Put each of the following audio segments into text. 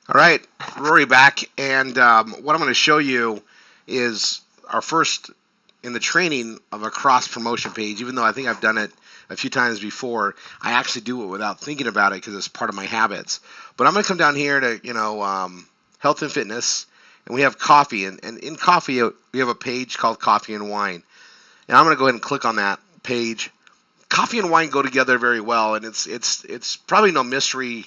All right, Rory back, and what I'm going to show you is our first in the training of a cross promotion page. Even though I think I've done it a few times before, I actually do it without thinking about it because it's part of my habits. But I'm going to come down here to health and fitness, and we have coffee, and in coffee we have a page called Coffee and Wine, and I'm going to go ahead and click on that page. Coffee and wine go together very well, and it's probably no mystery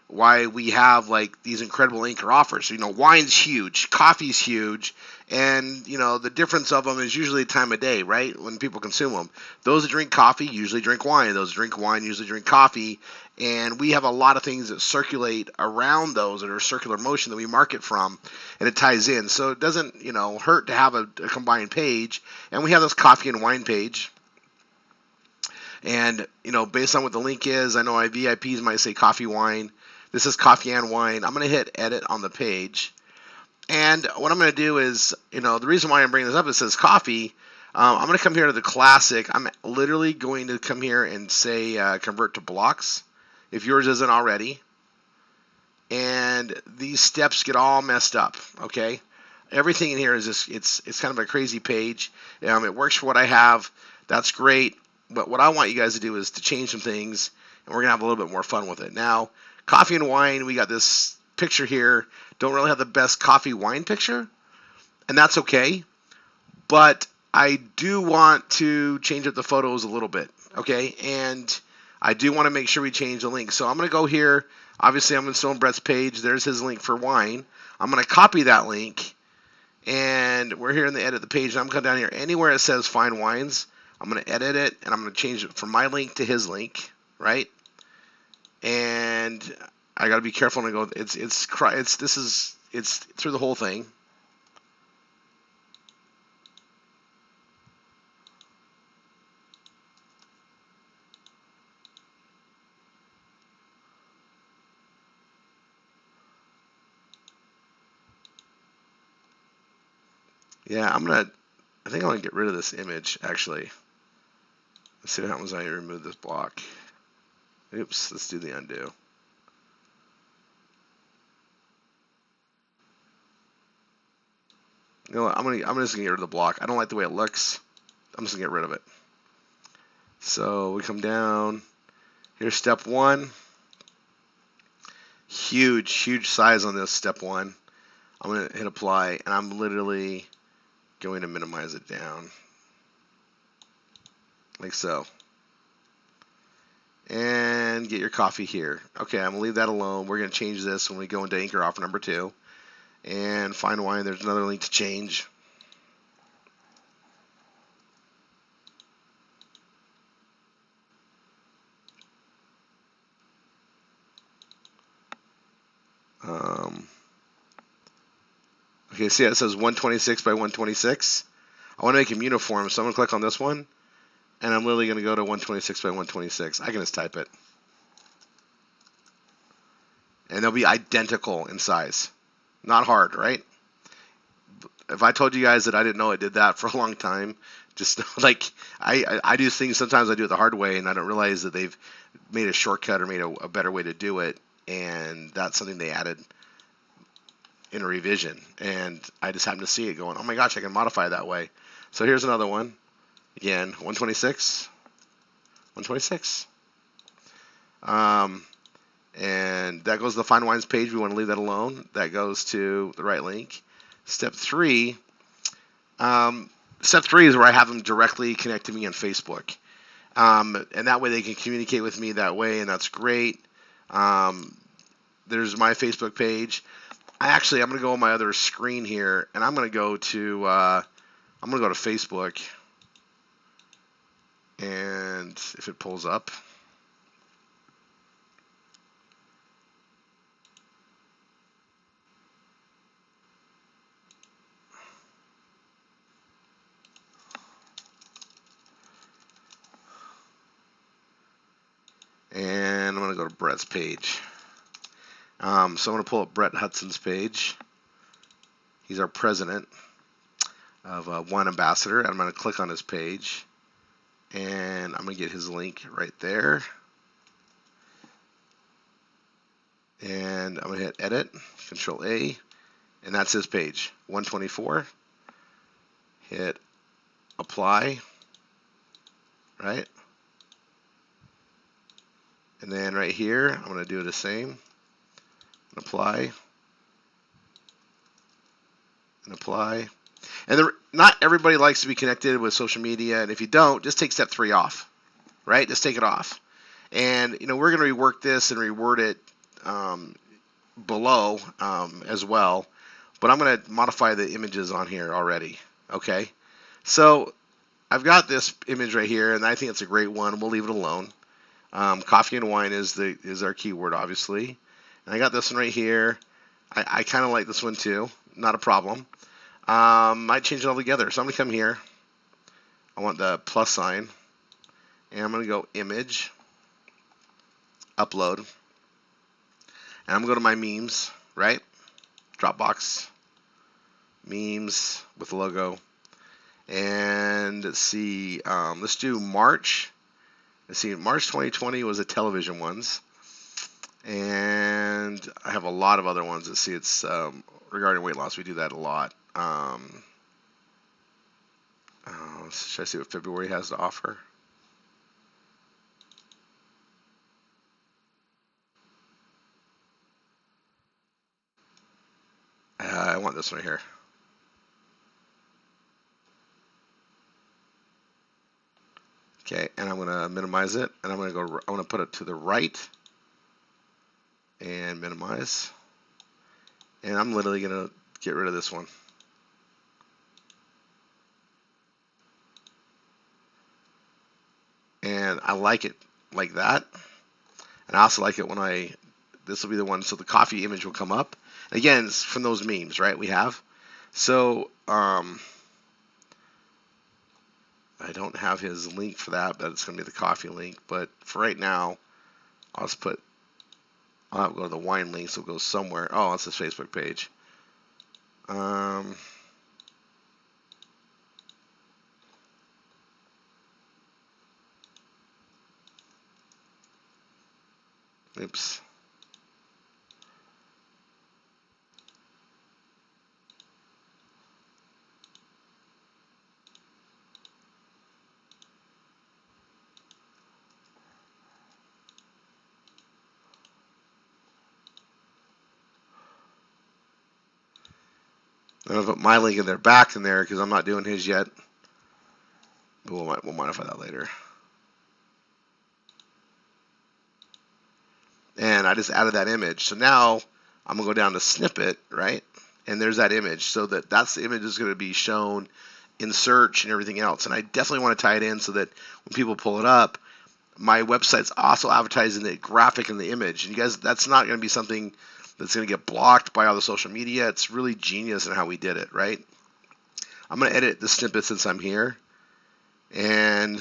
why we have like these incredible anchor offers. So, wine's huge, coffee's huge, and the difference of them is usually time of day, right? When people consume them. Those that drink coffee usually drink wine. Those that drink wine usually drink coffee. And we have a lot of things that circulate around those that are circular motion that we market from, and it ties in. So it doesn't, hurt to have a combined page. And we have this coffee and wine page. And, based on what the link is, I know my VIPs might say coffee wine. This is coffee and wine. I'm going to hit edit on the page. And what I'm going to do is, the reason why I'm bringing this up, it says coffee. I'm going to come here to the classic. I'm literally going to come here and say convert to blocks if yours isn't already. And these steps get all messed up, okay? Everything in here is just, it's kind of a crazy page. It works for what I have. That's great. But what I want you guys to do is to change some things, and we're going to have a little bit more fun with it. Now, coffee and wine, we got this picture here. Don't really have the best coffee wine picture, and that's okay. But I do want to change up the photos a little bit, okay? And I do want to make sure we change the link. So I'm going to go here. Obviously, I'm still on Brett's page. There's his link for wine. I'm going to copy that link, and we're here in the edit the page. I'm going to come down here. Anywhere it says Fine Wines, I'm going to edit it, and I'm going to change it from my link to his link, right? And I got to be careful when I go. It's through the whole thing. Yeah, I think I'm gonna get rid of this image actually. Let's see what happens when I remove this block. Oops, let's do the undo. You know what? I'm just gonna get rid of the block. I don't like the way it looks. I'm just gonna get rid of it. So we come down. Here's step one. Huge size on this step one. I'm gonna hit apply, and I'm literally going to minimize it down like so. And get your coffee here. Okay, I'm gonna leave that alone. We're gonna change this when we go into anchor offer number 2. And Fine Wine, there's another link to change. Okay, see it says 126 by 126. I want to make them uniform, so I'm going to click on this one, and I'm literally going to go to 126 by 126. I can just type it. And they'll be identical in size. Not hard, right? If I told you guys that I didn't know it did that for a long time, just like I do things, sometimes I do it the hard way, and I don't realize that they've made a shortcut or made a better way to do it, and that's something they added in a revision, and I just happened to see it going, oh my gosh, I can modify it that way. So here's another one. Again, 126, 126. And that goes to the Fine Wines page. We want to leave that alone. That goes to the right link. Step 3. Step 3 is where I have them directly connect to me on Facebook. And that way they can communicate with me that way, and that's great. There's my Facebook page. I'm going to go on my other screen here, and I'm going to go to Facebook, and if it pulls up, and I'm going to go to Brett's page. So I'm going to pull up Brett Hudson's page. He's our president of Wine Ambassador, and I'm going to click on his page, and I'm going to get his link right there. And I'm going to hit edit, Control A, and that's his page, 124. Hit apply, right? And then right here, I'm going to do the same. Apply. And apply. And not everybody likes to be connected with social media, and if you don't, just take step 3 off, right? Just take it off. And we're going to rework this and reword it below as well, but I'm going to modify the images on here already. Okay, so I've got this image right here, and I think it's a great one. We'll leave it alone. Coffee and wine is our keyword, obviously, and I got this one right here. I kind of like this one too. Not a problem. Might change it all together. So I'm going to come here. I want the plus sign. And I'm going to go image, upload. And I'm going to go to my memes, right? Dropbox, memes with logo. And let's see, let's do March. Let's see, March 2020 was the television ones. And I have a lot of other ones. Let's see, it's regarding weight loss. We do that a lot. Should I see what February has to offer? I want this one right here. Okay, and I'm going to minimize it, and I'm going to put it to the right and minimize. And I'm literally going to get rid of this one. And I like it like that. And I also like it when this will be the one, so the coffee image will come up. Again, it's from those memes, right, we have. So, I don't have his link for that, but it's going to be the coffee link. But for right now, I'll go to the wine link, so it goes somewhere. Oh, it's his Facebook page. Oops. I'm going to put my link in there, back in there, because I'm not doing his yet. But we'll modify that later. And I just added that image. So now I'm going to go down to snippet, right? And there's that image. So that's the image that's going to be shown in search and everything else. And I definitely want to tie it in so that when people pull it up, my website's also advertising the graphic and the image. And you guys, that's not going to be something that's going to get blocked by all the social media. It's really genius in how we did it, right? I'm going to edit the snippet since I'm here. And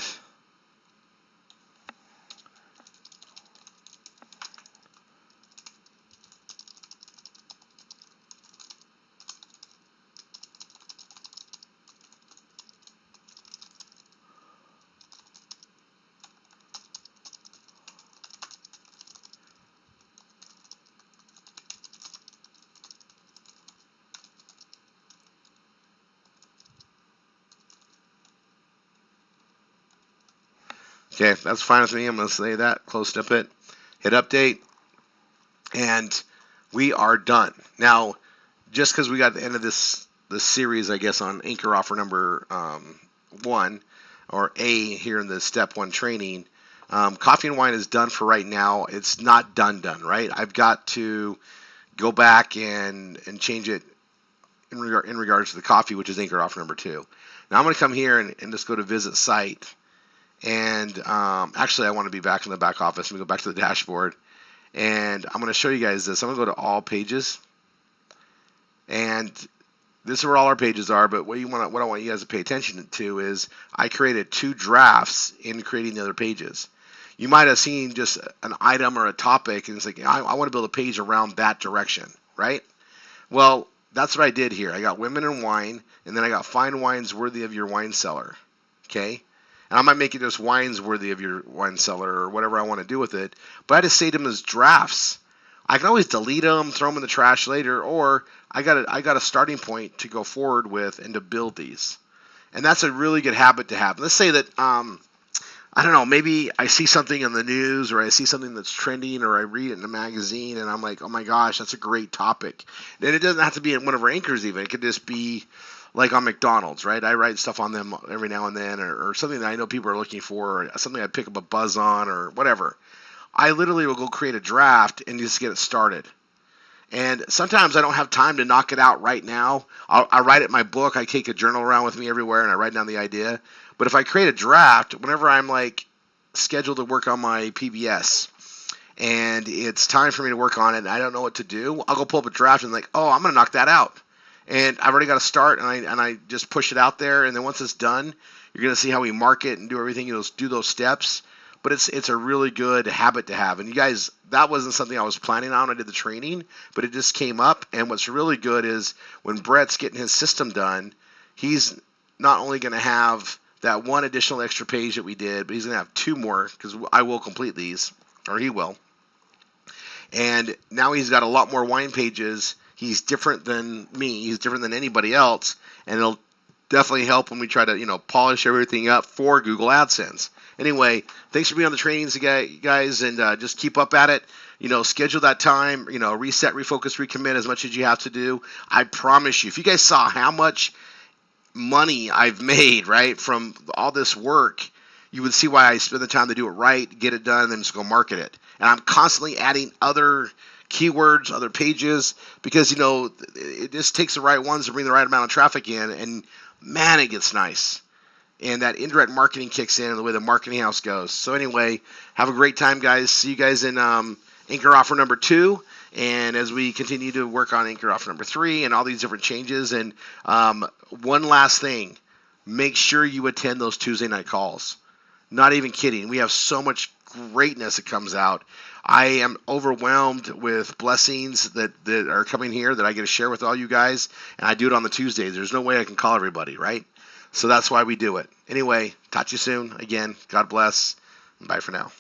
okay, that's fine with me. I'm going to say that, close snippet, hit update, and we are done. Now, just because we got the end of this series, I guess, on Anchor offer number 1, or A here in the step 1 training, coffee and wine is done for right now. It's not done, right? I've got to go back and change it in regards to the coffee, which is Anchor offer number 2. Now I'm going to come here and just go to visit site. And actually, I want to be back in the back office. Let me go back to the dashboard. And I'm going to show you guys this. I'm going to go to all pages. And this is where all our pages are. But what I want you guys to pay attention to is I created 2 drafts in creating the other pages. You might have seen just an item or a topic, and it's like, I want to build a page around that direction, right? Well, that's what I did here. I got women and wine, and then I got fine wines worthy of your wine cellar, okay? And I might make it just wines worthy of your wine cellar or whatever I want to do with it. But I just saved them as drafts. I can always delete them, throw them in the trash later, or I got a starting point to go forward with and to build these. And that's a really good habit to have. Let's say that I don't know, maybe I see something in the news or I see something that's trending or I read it in a magazine and I'm like, oh my gosh, that's a great topic. And it doesn't have to be in one of our anchors even. It could just be like on McDonald's, right? I write stuff on them every now and then, or something that I know people are looking for, or something I pick up a buzz on or whatever. I literally will go create a draft and just get it started. And sometimes I don't have time to knock it out right now. I write it in my book. I take a journal around with me everywhere and I write down the idea. But if I create a draft, whenever I'm like scheduled to work on my PBS and it's time for me to work on it and I don't know what to do, I'll go pull up a draft and like, oh, I'm going to knock that out. And I've already got to start and I just push it out there. And then once it's done, you're going to see how we mark it and do everything, do those steps. But it's a really good habit to have. And you guys, that wasn't something I was planning on. I did the training, but it just came up. And what's really good is when Brett's getting his system done, he's not only going to have that one additional extra page that we did, but he's going to have 2 more because I will complete these, or he will. And now he's got a lot more wine pages. He's different than me. He's different than anybody else. And it'll definitely help when we try to, polish everything up for Google AdSense. Anyway, thanks for being on the trainings, guys, and just keep up at it. Schedule that time, reset, refocus, recommit as much as you have to do. I promise you, if you guys saw how much money I've made, right, from all this work, you would see why I spend the time to do it right, get it done, and then just go market it. And I'm constantly adding other keywords, other pages, because, it just takes the right ones to bring the right amount of traffic in, and man, it gets nice. And that indirect marketing kicks in and the way the marketing house goes. So anyway, have a great time, guys. See you guys in Anchor Offer number 2. And as we continue to work on Anchor Offer number 3 and all these different changes. And one last thing, make sure you attend those Tuesday night calls. Not even kidding. We have so much greatness that comes out. I am overwhelmed with blessings that are coming here that I get to share with all you guys. And I do it on the Tuesdays. There's no way I can call everybody, right? So that's why we do it. Anyway, talk to you soon. Again, God bless. And bye for now.